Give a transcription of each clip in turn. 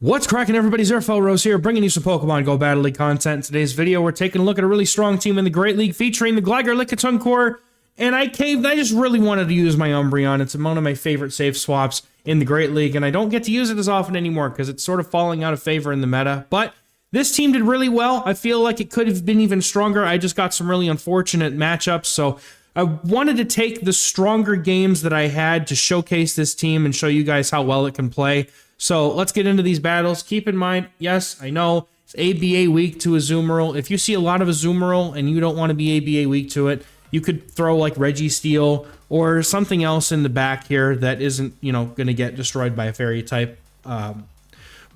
What's cracking, everybody? XehrFelrose here, bringing you some Pokemon Go Battle League content. In today's video, we're taking a look at a really strong team in the Great League featuring the Gligar Lickitung core, and I just really wanted to use my Umbreon. It's one of my favorite safe swaps in the Great League, and I don't get to use it as often anymore because it's sort of falling out of favor in the meta, but this team did really well. I feel like it could have been even stronger. I just got some really unfortunate matchups, so I wanted to take the stronger games that I had to showcase this team and show you guys how well it can play. So let's get into these battles. Keep in mind, yes, I know it's ABA weak to Azumarill. If you see a lot of Azumarill and you don't want to be ABA weak to it, you could throw like Registeel or something else in the back here that isn't, you know, going to get destroyed by a fairy type. But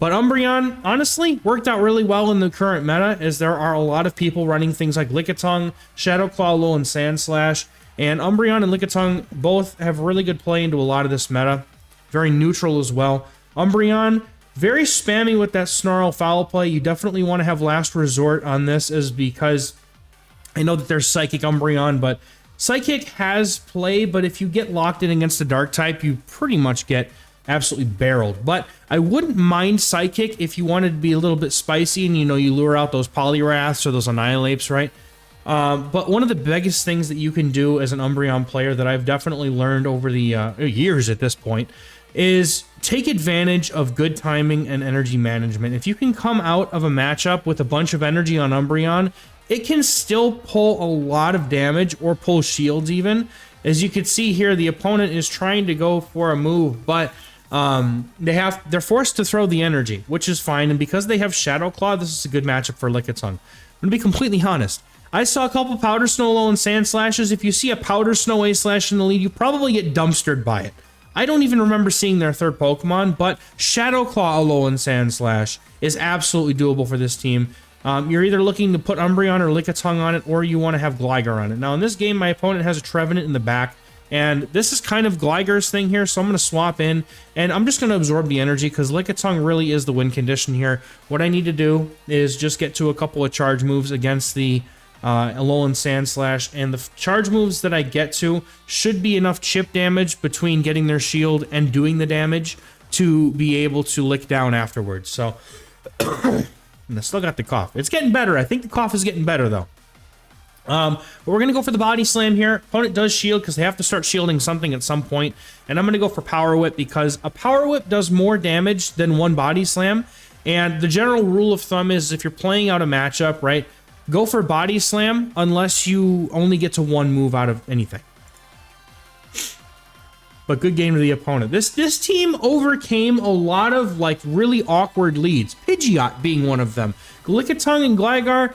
Umbreon, honestly, worked out really well in the current meta, as there are a lot of people running things like Lickitung, Shadow Claw, Alolan Sandslash, and Umbreon and Lickitung both have really good play into a lot of this meta. Very neutral as well. Umbreon, very spammy with that Snarl foul play. You definitely want to have last resort on this, is because I know that there's Psychic Umbreon, but Psychic has play, but if you get locked in against a Dark type, you pretty much get absolutely barreled. But I wouldn't mind Psychic if you wanted to be a little bit spicy and, you know, you lure out those Poliwraths or those Annihilapes, right? But one of the biggest things that you can do as an Umbreon player that I've definitely learned over the years at this point is take advantage of good timing and energy management. If you can come out of a matchup with a bunch of energy on Umbreon, it can still pull a lot of damage or pull shields even. As you can see here, the opponent is trying to go for a move, but they're forced to throw the energy, which is fine. And because they have Shadow Claw, this is a good matchup for Lickitung. I'm gonna be completely honest. I saw a couple Powder Snow, Alolan Sandslashes. If you see a Powder Snow A-Slash in the lead, you probably get dumpstered by it. I don't even remember seeing their third Pokemon, but Shadow Claw Alolan Sandslash is absolutely doable for this team. You're either looking to put Umbreon or Lickitung on it, or you want to have Gligar on it. Now, in this game, my opponent has a Trevenant in the back, and this is kind of Gligar's thing here, so I'm going to swap in, and I'm just going to absorb the energy, because Lickitung really is the win condition here. What I need to do is just get to a couple of charge moves against the Alolan Sandslash, and the charge moves that I get to should be enough chip damage between getting their shield and doing the damage to be able to lick down afterwards. So, and I still got the cough. It's getting better. I think the cough is getting better, though. But we're going to go for the Body Slam here. Opponent does shield because they have to start shielding something at some point, and I'm going to go for Power Whip because a Power Whip does more damage than one Body Slam, and the general rule of thumb is if you're playing out a matchup, right, go for Body Slam unless you only get to one move out of anything. But good game to the opponent. This team overcame a lot of like really awkward leads. Pidgeot being one of them. Lickitung and Gligar,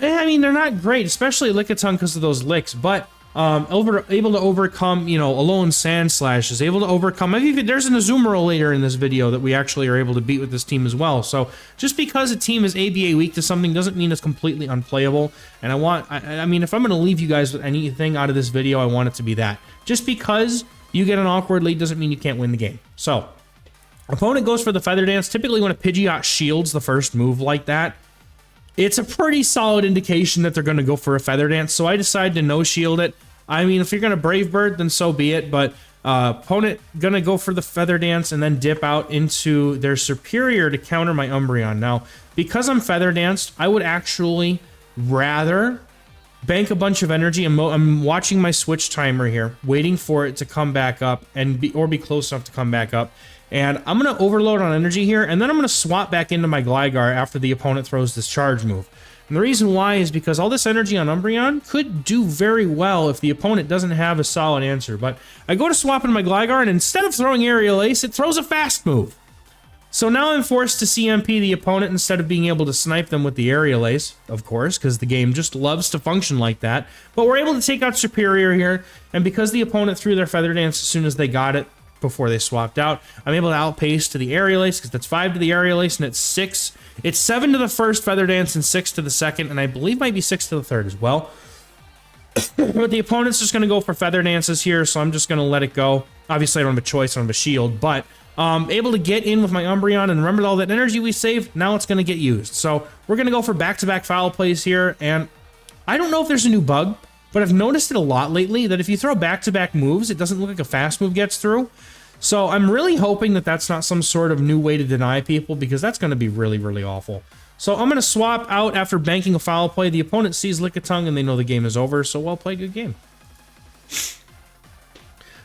I mean, they're not great, especially Lickitung because of those licks, but able to overcome, you know, Alolan Sandslash is able to overcome. Maybe there's an Azumarill later in this video that we actually are able to beat with this team as well. So just because a team is ABA weak to something doesn't mean it's completely unplayable. And I mean, if I'm going to leave you guys with anything out of this video, I want it to be that. Just because you get an awkward lead doesn't mean you can't win the game. So opponent goes for the Feather Dance. Typically when a Pidgeot shields the first move like that, it's a pretty solid indication that they're going to go for a Feather Dance, so I decided to no-shield it. I mean, if you're going to Brave Bird, then so be it, but opponent going to go for the Feather Dance and then dip out into their Superior to counter my Umbreon. Now, because I'm Feather Danced, I would actually rather bank a bunch of energy. I'm watching my switch timer here, waiting for it to come back up and be close enough to come back up. And I'm going to overload on energy here, and then I'm going to swap back into my Gligar after the opponent throws this charge move. And the reason why is because all this energy on Umbreon could do very well if the opponent doesn't have a solid answer. But I go to swap into my Gligar, and instead of throwing Aerial Ace, it throws a fast move. So now I'm forced to CMP the opponent instead of being able to snipe them with the Aerial Ace, of course, because the game just loves to function like that. But we're able to take out Superior here, and because the opponent threw their Feather Dance as soon as they got it, before they swapped out, I'm able to outpace to the Aerial Ace, because that's 5 to the Aerial Ace, and it's 6. It's 7 to the first Feather Dance and 6 to the second, and I believe might be 6 to the third as well. But the opponent's just going to go for Feather Dances here, so I'm just going to let it go. Obviously, I don't have a choice, I don't have a shield, but able to get in with my Umbreon, and remember all that energy we saved? Now it's going to get used. So we're going to go for back-to-back foul plays here, and I don't know if there's a new bug, but I've noticed it a lot lately, that if you throw back-to-back moves, it doesn't look like a fast move gets through. So I'm really hoping that that's not some sort of new way to deny people, because that's going to be really, really awful. So I'm going to swap out after banking a foul play. The opponent sees Lickitung and they know the game is over, so well played, good game.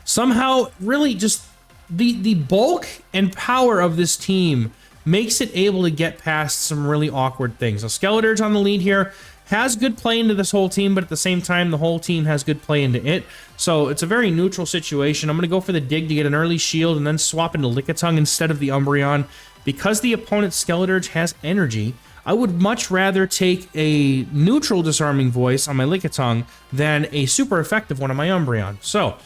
Somehow, really just the bulk and power of this team makes it able to get past some really awkward things. So Skeledirge on the lead here has good play into this whole team, but at the same time, the whole team has good play into it. So it's a very neutral situation. I'm going to go for the dig to get an early shield and then swap into Lickitung instead of the Umbreon. Because the opponent's Skeledirge has energy, I would much rather take a neutral disarming voice on my Lickitung than a super effective one on my Umbreon. So,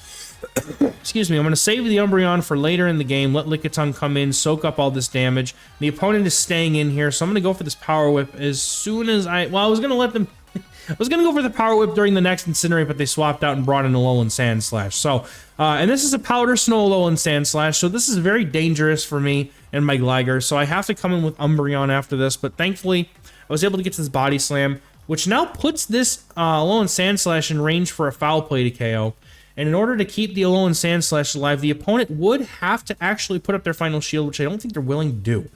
excuse me, I'm going to save the Umbreon for later in the game, let Lickitung come in, soak up all this damage. The opponent is staying in here, so I'm going to go for this Power Whip as soon as I was going to let them... I was going to go for the Power Whip during the next Incinerate, but they swapped out and brought in Alolan Sandslash. So, and this is a Powder Snow Alolan Sandslash, so this is very dangerous for me and my Gligar, so I have to come in with Umbreon after this, but thankfully, I was able to get to this Body Slam, which now puts this Alolan Sandslash in range for a Foul Play to KO. And in order to keep the Alolan Sandslash alive, the opponent would have to actually put up their final shield, which I don't think they're willing to do.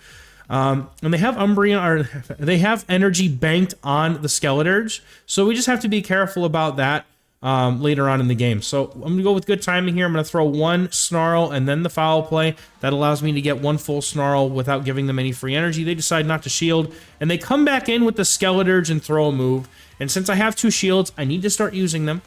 And they have Umbreon, or they have energy banked on the Skeledirge, so we just have to be careful about that later on in the game. So I'm going to go with good timing here. I'm going to throw one Snarl and then the Foul Play. That allows me to get one full Snarl without giving them any free energy. They decide not to shield, and they come back in with the Skeledirge and throw a move. And since I have two shields, I need to start using them.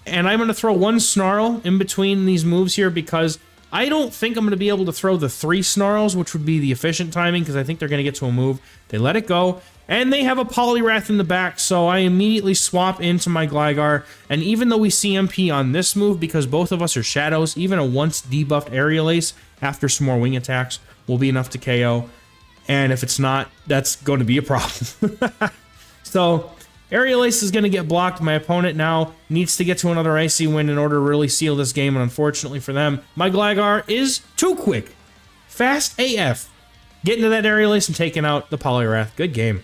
And I'm going to throw one Snarl in between these moves here because I don't think I'm going to be able to throw the 3 Snarls, which would be the efficient timing, because I think they're going to get to a move. They let it go, and they have a Poliwrath in the back, so I immediately swap into my Gligar. And even though we CMP on this move, because both of us are Shadows, even a once debuffed Aerial Ace after some more wing attacks will be enough to KO. And if it's not, that's going to be a problem. So Aerial Ace is going to get blocked. My opponent now needs to get to another Icy Wind in order to really seal this game, and unfortunately for them, my Gligar is too quick. Fast AF. Getting to that Aerial Ace and taking out the Poliwrath. Good game.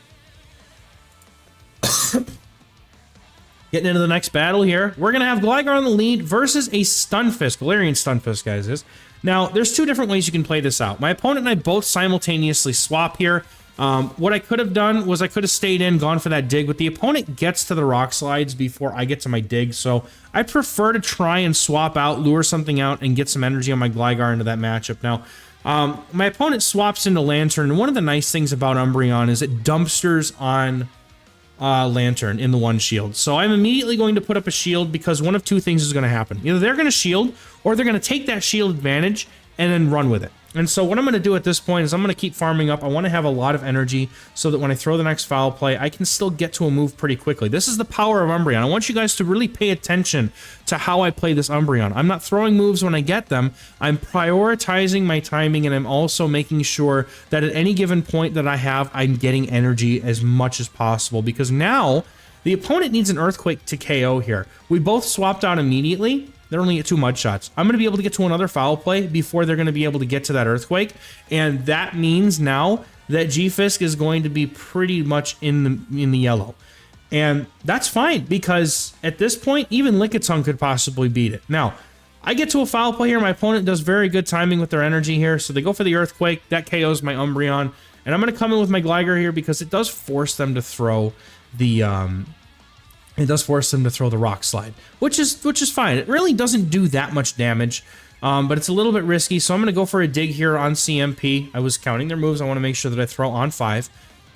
Getting into the next battle here. We're going to have Gligar on the lead versus a Stunfisk. Galarian Stunfisk, guys, is. Now, there's 2 different ways you can play this out. My opponent and I both simultaneously swap here. What I could have done was I could have stayed in, gone for that dig, but the opponent gets to the Rock Slides before I get to my dig, so I prefer to try and swap out, lure something out, and get some energy on my Gligar into that matchup. Now, my opponent swaps into Lantern, and one of the nice things about Umbreon is it dumpsters on Lantern in the one shield. So I'm immediately going to put up a shield because one of 2 things is going to happen. Either they're going to shield, or they're going to take that shield advantage and then run with it. And so what I'm going to do at this point is I'm going to keep farming up. I want to have a lot of energy so that when I throw the next Foul Play, I can still get to a move pretty quickly. This is the power of Umbreon. I want you guys to really pay attention to how I play this Umbreon. I'm not throwing moves when I get them. I'm prioritizing my timing, and I'm also making sure that at any given point that I have, I'm getting energy as much as possible, because now the opponent needs an Earthquake to KO here. We both swapped out immediately. They're only at 2 Mud Shots. I'm going to be able to get to another Foul Play before they're going to be able to get to that Earthquake. And that means now that G-Fisk is going to be pretty much in the yellow. And that's fine, because at this point, even Lickitung could possibly beat it. Now, I get to a Foul Play here. My opponent does very good timing with their energy here. So they go for the Earthquake. That KOs my Umbreon. And I'm going to come in with my Gligar here because it does force them to throw the... It does force them to throw the Rock Slide, which is fine. It really doesn't do that much damage, but it's a little bit risky, so I'm going to go for a dig here on CMP. I was counting their moves. I want to make sure that I throw on 5.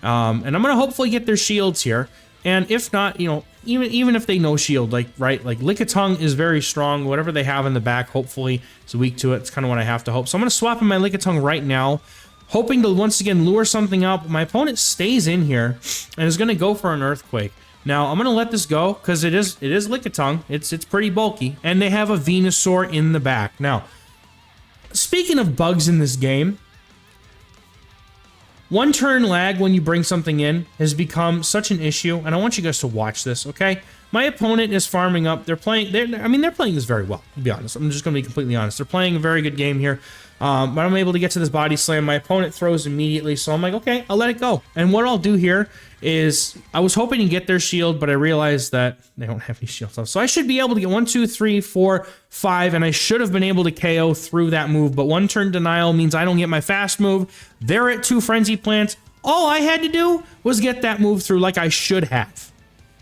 And I'm going to hopefully get their shields here. And if not, you know, even if they no shield, like Lickitung is very strong. Whatever they have in the back, hopefully, is weak to it. It's kind of what I have to hope. So I'm going to swap in my Lickitung right now, hoping to once again lure something out. But my opponent stays in here and is going to go for an Earthquake. Now, I'm going to let this go because it is Lickitung. It's pretty bulky, and they have a Venusaur in the back. Now, speaking of bugs in this game, 1 turn lag when you bring something in has become such an issue, and I want you guys to watch this, okay? My opponent is farming up. They're playing this very well, to be honest. I'm just going to be completely honest. They're playing a very good game here. But I'm able to get to this body slam. My opponent throws immediately, so I'm like, okay, I'll let it go. And what I'll do here is, I was hoping to get their shield, but I realized that they don't have any shields left. So I should be able to get 1, 2, 3, 4, 5, and I should have been able to KO through that move, but 1 turn denial means I don't get my fast move. They're at 2 Frenzy Plants. All I had to do was get that move through like I should have.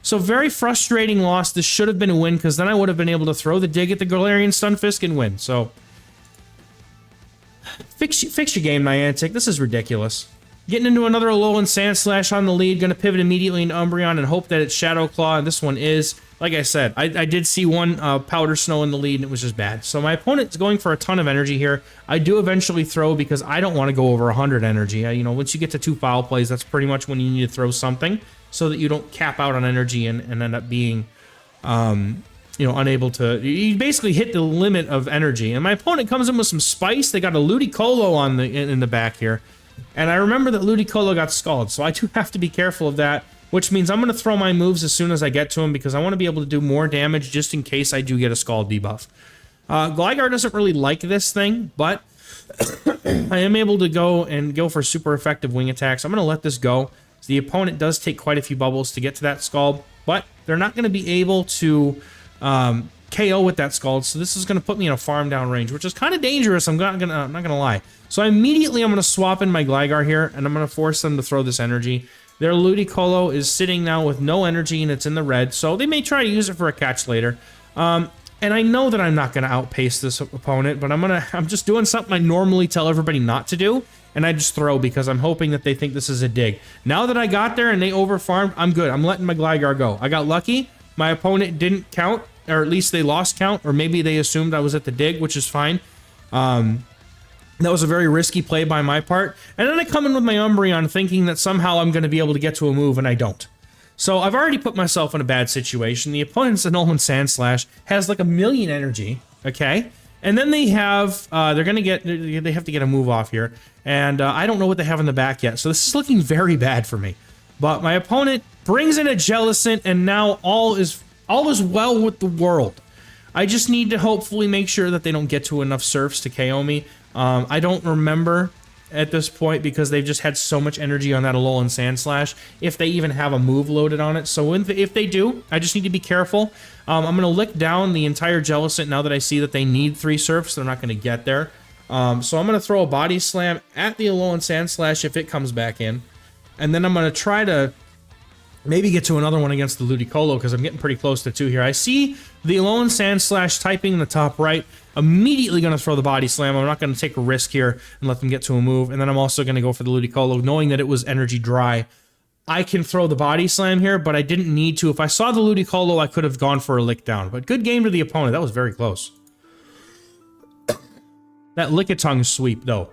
So very frustrating loss. This should have been a win, because then I would have been able to throw the dig at the Galarian Stunfisk and win. So fix your game, Niantic. This is ridiculous. Getting into another Alolan Sandslash on the lead. Going to pivot immediately into Umbreon and hope that it's Shadow Claw. And this one is, like I said, I did see one Powder Snow in the lead, and it was just bad. So my opponent's going for a ton of energy here. I do eventually throw because I don't want to go over 100 energy. You know, once you get to 2 foul plays, that's pretty much when you need to throw something so that you don't cap out on energy and end up being, you know, unable to... You basically hit the limit of energy. And my opponent comes in with some spice. They got a Ludicolo on in the back here. And I remember that Ludicolo got scalded, so I do have to be careful of that, which means I'm going to throw my moves as soon as I get to him because I want to be able to do more damage just in case I do get a Scald debuff. Gligar doesn't really like this thing, but I am able to go for super effective wing attacks. I'm going to let this go. So the opponent does take quite a few bubbles to get to that Scald, but they're not going to be able to KO with that Scald, so this is going to put me in a farm down range, which is kind of dangerous, I'm not gonna lie. So immediately I'm going to swap in my Gligar here, and I'm going to force them to throw this energy. Their Ludicolo is sitting now with no energy, and it's in the red, so they may try to use it for a catch later. And I know that I'm not going to outpace this opponent, but I'm just doing something I normally tell everybody not to do, and I just throw because I'm hoping that they think this is a dig. Now that I got there and they overfarmed, I'm good. I'm letting my Gligar go. I got lucky. My opponent didn't count, or at least they lost count, or maybe they assumed I was at the dig, which is fine. That was a very risky play by my part. And then I come in with my Umbreon thinking that somehow I'm going to be able to get to a move, and I don't. So I've already put myself in a bad situation. The opponent's Alolan Sandslash has like 1,000,000 energy, okay? And then they have, they have to get a move off here. And I don't know what they have in the back yet. So this is looking very bad for me. But my opponent brings in a Jellicent, and now all is well with the world. I just need to hopefully make sure that they don't get to enough Surfs to KO me. I don't remember at this point because they've just had so much energy on that Alolan Sandslash if they even have a move loaded on it. So if they do, I just need to be careful. I'm going to lick down the entire Jellicent now that I see that they need 3 Surfs. They're not going to get there. So I'm going to throw a Body Slam at the Alolan Sandslash if it comes back in. And then I'm going to try to maybe get to another one against the Ludicolo because I'm getting pretty close to 2 here. I see the Alolan Sandslash typing in the top right. Immediately going to throw the Body Slam. I'm not going to take a risk here and let them get to a move. And then I'm also going to go for the Ludicolo, knowing that it was energy dry. I can throw the Body Slam here, but I didn't need to. If I saw the Ludicolo, I could have gone for a lick down. But good game to the opponent. That was very close. That Lickitung sweep, though.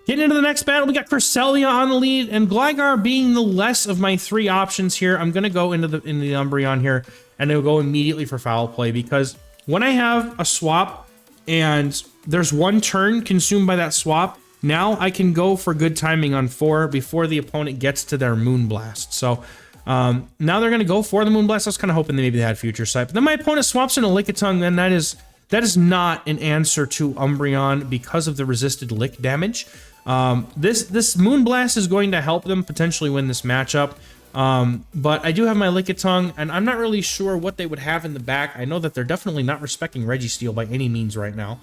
Getting into the next battle, we got Cresselia on the lead, and Gligar being the less of my 3 options here. I'm going to go into the Umbreon here, and it'll go immediately for foul play, because when I have a swap, and there's 1 turn consumed by that swap, now I can go for good timing on 4 before the opponent gets to their Moonblast. So, now they're going to go for the Moonblast. I was kind of hoping that maybe they had Future Sight. But then my opponent swaps in a Lickitung, and that is not an answer to Umbreon because of the resisted lick damage. This Moonblast is going to help them potentially win this matchup. But I do have my Lickitung, and I'm not really sure what they would have in the back. I know that they're definitely not respecting Registeel by any means right now.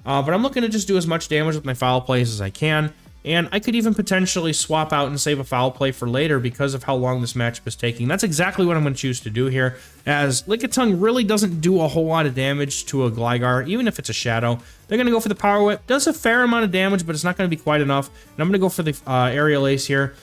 But I'm looking to just do as much damage with my foul plays as I can. And I could even potentially swap out and save a foul play for later because of how long this matchup is taking. That's exactly what I'm going to choose to do here, as Lickitung really doesn't do a whole lot of damage to a Gligar, even if it's a Shadow. They're going to go for the Power Whip. Does a fair amount of damage, but it's not going to be quite enough. And I'm going to go for the Aerial Ace here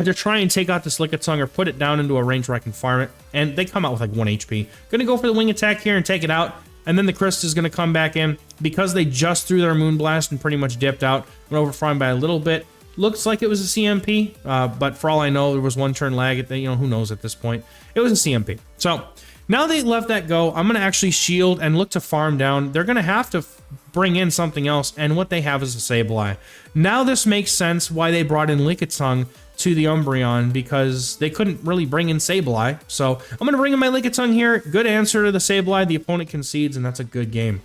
to try and take out this Lickitung or put it down into a range where I can farm it. And they come out with like 1 HP. Going to go for the Wing Attack here and take it out. And then the Crest is going to come back in because they just threw their Moonblast and pretty much dipped out. Went over farm by a little bit. Looks like it was a CMP, but for all I know, there was 1 turn lag. Who knows at this point? It was a CMP. So now they let that go. I'm going to actually shield and look to farm down. They're going to have to bring in something else, and what they have is a Sableye. Now this makes sense why they brought in Lickitung to the Umbreon, because they couldn't really bring in Sableye. So I'm going to bring in my Lickitung here. Good answer to the Sableye. The opponent concedes, and that's a good game.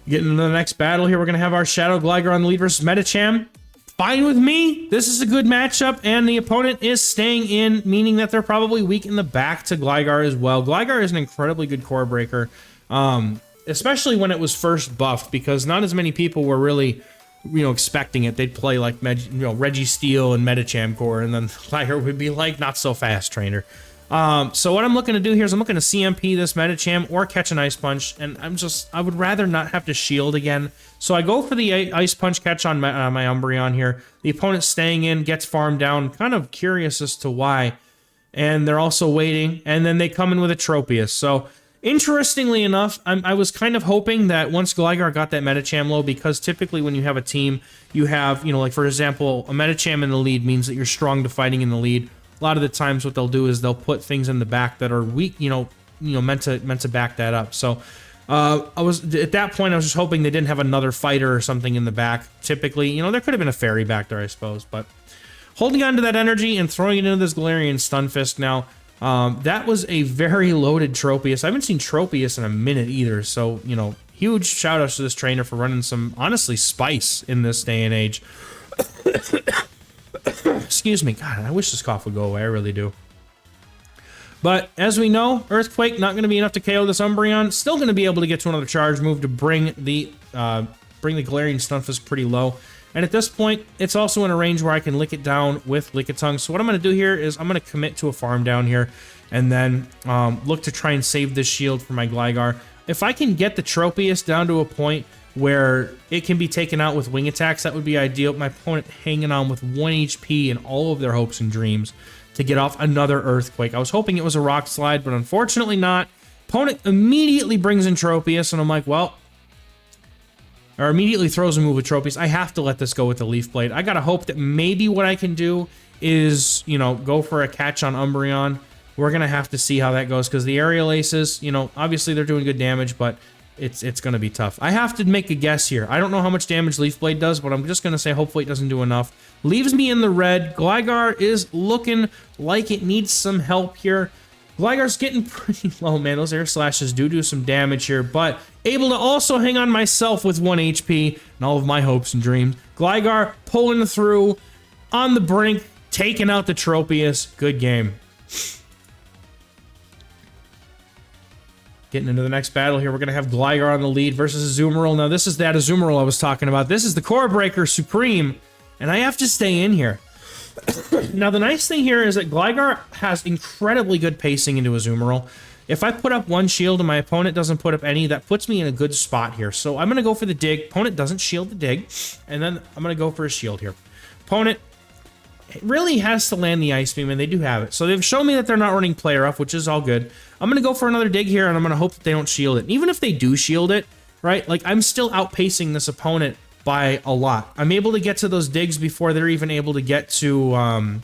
Getting into the next battle here, we're going to have our Shadow Gligar on the lead versus Medicham. Fine with me. This is a good matchup, and the opponent is staying in, meaning that they're probably weak in the back to Gligar as well. Gligar is an incredibly good core breaker, especially when it was first buffed, because not as many people were really, expecting it. They'd play like, Registeel and Medicham core, and then Gligar would be like, not so fast, trainer. So what I'm looking to do here is I'm looking to CMP this Medicham or catch an Ice Punch, and I would rather not have to shield again. So I go for the Ice Punch catch on my Umbreon here. The opponent's staying in, gets farmed down, kind of curious as to why. And they're also waiting, and then they come in with a Tropius. So interestingly enough, I was kind of hoping that once Gligar got that Medicham low, because typically when you have a team, you have, like for example, a Medicham in the lead means that you're strong to fighting in the lead. A lot of the times what they'll do is they'll put things in the back that are weak, meant to back that up. So I was at that point I was just hoping they didn't have another fighter or something in the back. Typically, there could have been a fairy back there, I suppose, but holding on to that energy and throwing it into this Galarian Stunfisk now. That was a very loaded Tropius. I haven't seen Tropius in a minute either, so, huge shout outs to this trainer for running some, honestly, spice in this day and age. Excuse me. God, I wish this cough would go away. I really do. But as we know, Earthquake not going to be enough to KO this Umbreon. Still going to be able to get to another charge move to bring the Galarian Stunfisk pretty low. And at this point, it's also in a range where I can lick it down with Lickitung. So what I'm going to do here is I'm going to commit to a farm down here and then look to try and save this shield for my Gligar. If I can get the Tropius down to a point where it can be taken out with wing attacks, that would be ideal. My opponent hanging on with 1 HP and all of their hopes and dreams to get off another Earthquake. I was hoping it was a Rock Slide, but unfortunately not. Opponent immediately brings in Tropius, and I'm like, well, or immediately throws a move with Tropius. I have to let this go with the Leaf Blade. I gotta hope that maybe what I can do is, go for a catch on Umbreon. We're gonna have to see how that goes, because the Aerial Aces, obviously they're doing good damage, but it's going to be tough. I have to make a guess here. I don't know how much damage Leaf Blade does, but I'm just going to say hopefully it doesn't do enough. Leaves me in the red. Gligar is looking like it needs some help here. Gligar's getting pretty low, man. Those Air Slashes do some damage here, but able to also hang on myself with 1 HP and all of my hopes and dreams. Gligar pulling through on the brink, taking out the Tropius. Good game. Getting into the next battle here, we're going to have Gligar on the lead versus Azumarill. Now, this is that Azumarill I was talking about. This is the Core Breaker Supreme, and I have to stay in here. Now, the nice thing here is that Gligar has incredibly good pacing into Azumarill. If I put up 1 shield and my opponent doesn't put up any, that puts me in a good spot here. So I'm going to go for the dig. Opponent doesn't shield the dig, and then I'm going to go for a shield here. Opponent really has to land the Ice Beam, and they do have it. So they've shown me that they're not running Play Rough, which is all good. I'm going to go for another dig here, and I'm going to hope that they don't shield it. And even if they do shield it, right, like I'm still outpacing this opponent by a lot. I'm able to get to those digs before they're even able to get to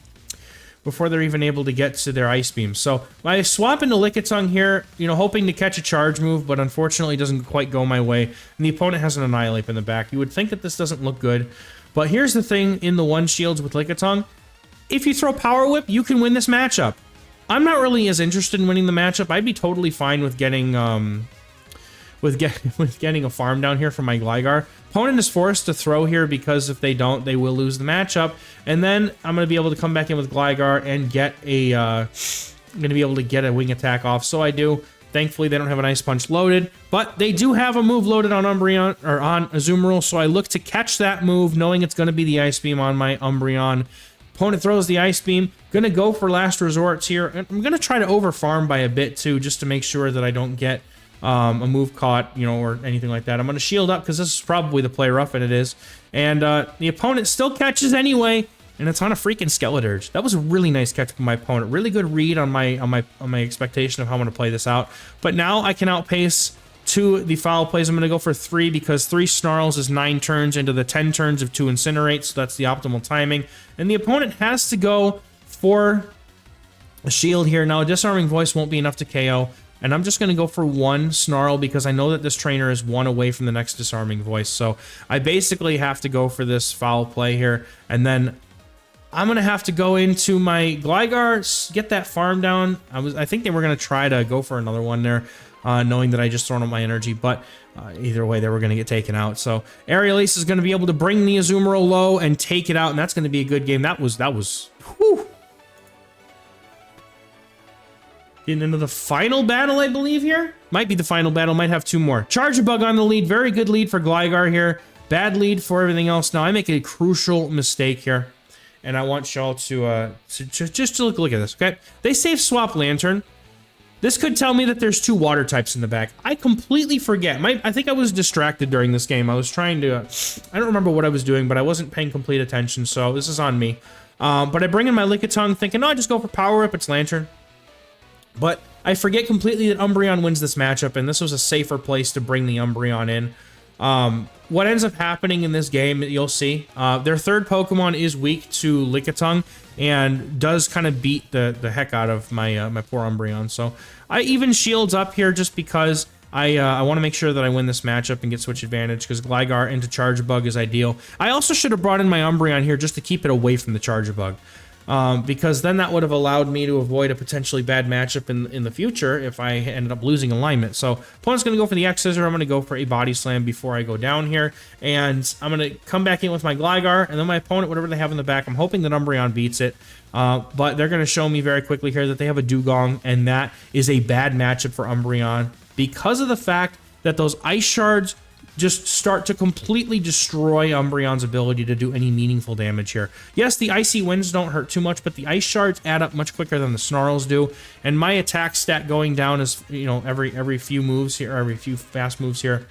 their Ice Beam. So I swap into Lickitung here, hoping to catch a charge move, but unfortunately doesn't quite go my way. And the opponent has an Annihilate in the back. You would think that this doesn't look good, but here's the thing in the 1 shields with Lickitung. If you throw Power Whip, you can win this matchup. I'm not really as interested in winning the matchup. I'd be totally fine with getting getting a farm down here for my Gligar. Opponent is forced to throw here because if they don't, they will lose the matchup. And then I'm going to be able to come back in with Gligar and get a wing attack off. So I do. Thankfully, they don't have an Ice Punch loaded, but they do have a move loaded on Umbreon or on Azumarill. So I look to catch that move, knowing it's going to be the Ice Beam on my Umbreon. Opponent throws the Ice Beam. Gonna go for last resorts here. And I'm gonna try to over farm by a bit too, just to make sure that I don't get a move caught, or anything like that. I'm gonna shield up because this is probably the Play Rough, and it is. And the opponent still catches anyway, and it's on a freaking Skeledirge. That was a really nice catch from my opponent. Really good read on my expectation of how I'm gonna play this out. But now I can outpace 2 the foul plays. I'm going to go for 3 because 3 Snarls is 9 turns into the 10 turns of 2 Incinerate, so that's the optimal timing. And the opponent has to go for a shield here. Now, a Disarming Voice won't be enough to KO, and I'm just going to go for 1 Snarl because I know that this trainer is 1 away from the next Disarming Voice. So I basically have to go for this foul play here, and then I'm going to have to go into my Gligar, get that farm down. I think they were going to try to go for another one there. knowing that I just thrown up my energy, but either way, they were going to get taken out. So Aerial Ace is going to be able to bring the Azumarill low and take it out, and that's going to be a good game. That was, whew. Getting into the final battle, I believe, here. Might be the final battle, might have 2 more. Charjabug on the lead, very good lead for Gligar here. Bad lead for everything else. Now, I make a crucial mistake here, and I want y'all to just look at this, okay? They save Swap Lantern. This could tell me that there's 2 water types in the back. I completely forget. I think I was distracted during this game. I was trying to... I don't remember what I was doing, but I wasn't paying complete attention, so this is on me. But I bring in my Lickitung thinking, no, just go for Power Whip, it's Lantern. But I forget completely that Umbreon wins this matchup, and this was a safer place to bring the Umbreon in. What ends up happening in this game, you'll see, their third Pokemon is weak to Lickitung and does kind of beat the heck out of my my poor Umbreon. So I even shields up here just because I want to make sure that I win this matchup and get switch advantage, because Gligar into Charjabug is ideal. I also should have brought in my Umbreon here just to keep it away from the Charjabug. Because then that would have allowed me to avoid a potentially bad matchup in the future if I ended up losing alignment. So opponent's going to go for the X-Scissor. I'm going to go for a Body Slam before I go down here. And I'm going to come back in with my Gligar, and then my opponent, whatever they have in the back, I'm hoping that Umbreon beats it. But they're going to show me very quickly here that they have a Dugong, and that is a bad matchup for Umbreon because of the fact that those Ice Shards just start to completely destroy Umbreon's ability to do any meaningful damage here. Yes, the Icy Winds don't hurt too much, but the Ice Shards add up much quicker than the Snarls do, and my attack stat going down is, you know, every few moves here, every few fast moves here.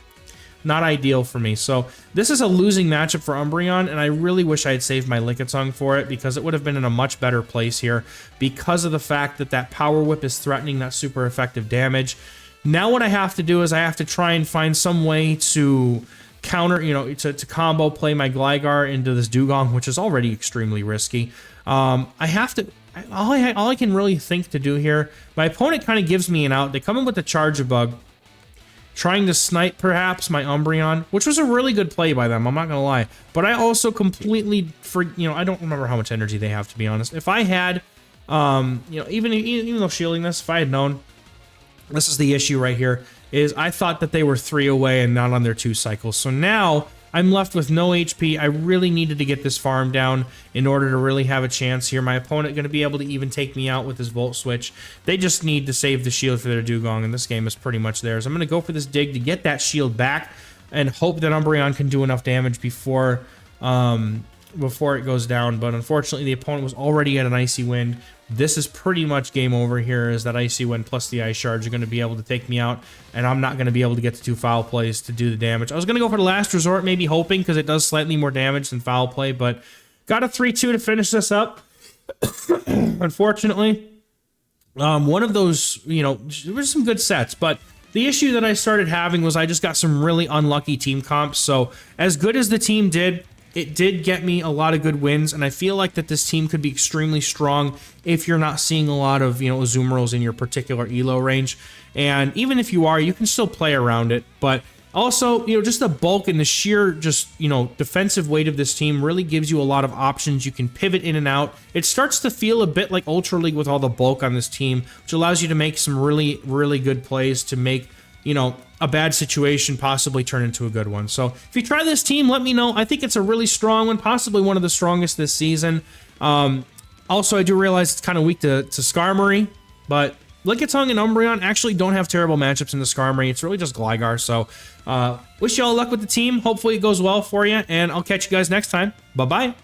Not ideal for me. So this is a losing matchup for Umbreon, and I really wish I had saved my Lickitung for it, because it would have been in a much better place here because of the fact that that Power Whip is threatening that super effective damage. Now what I have to do is I have to try and find some way to counter, you know, to combo play my Gligar into this Dugong, which is already extremely risky. I have to... All I can really think to do here, my opponent kind of gives me an out. They come in with the Charjabug, trying to snipe perhaps my Umbreon, which was a really good play by them, I'm not gonna lie. But I also completely, I don't remember how much energy they have, to be honest. If I had, you know, even though shielding this, if I had known... This is the issue right here, is I thought that they were 3 away and not on their 2 cycles. So now I'm left with no HP. I really needed to get this farm down in order to really have a chance here. My opponent going to be able to even take me out with his Volt Switch. They just need to save the shield for their Dugong, and this game is pretty much theirs. I'm going to go for this dig to get that shield back and hope that Umbreon can do enough damage before it goes down. But unfortunately, the opponent was already at an Icy Wind. This is pretty much game over here, as that Icy Wind plus the Ice Shards are going to be able to take me out, and I'm not going to be able to get to 2 Foul Plays to do the damage. I was going to go for the Last Resort, maybe hoping, because it does slightly more damage than Foul Play, but got a 3-2 to finish this up. Unfortunately, one of those, you know, there were some good sets, but the issue that I started having was I just got some really unlucky team comps. So as good as the team did, it did get me a lot of good wins, and I feel like that this team could be extremely strong if you're not seeing a lot of, you know, Azumarills in your particular elo range. And even if you are, you can still play around it. But also, you know, just the bulk and the sheer just, you know, defensive weight of this team really gives you a lot of options. You can pivot in and out. It starts to feel a bit like Ultra League with all the bulk on this team, which allows you to make some really, really good plays to make, you know, a bad situation possibly turn into a good one. So if you try this team, let me know. I think it's a really strong one, possibly one of the strongest this season. Also, I do realize it's kind of weak to Skarmory, but Lickitung and Umbreon actually don't have terrible matchups in the Skarmory. It's really just Gligar. So wish you all luck with the team. Hopefully it goes well for you, and I'll catch you guys next time. Bye-bye.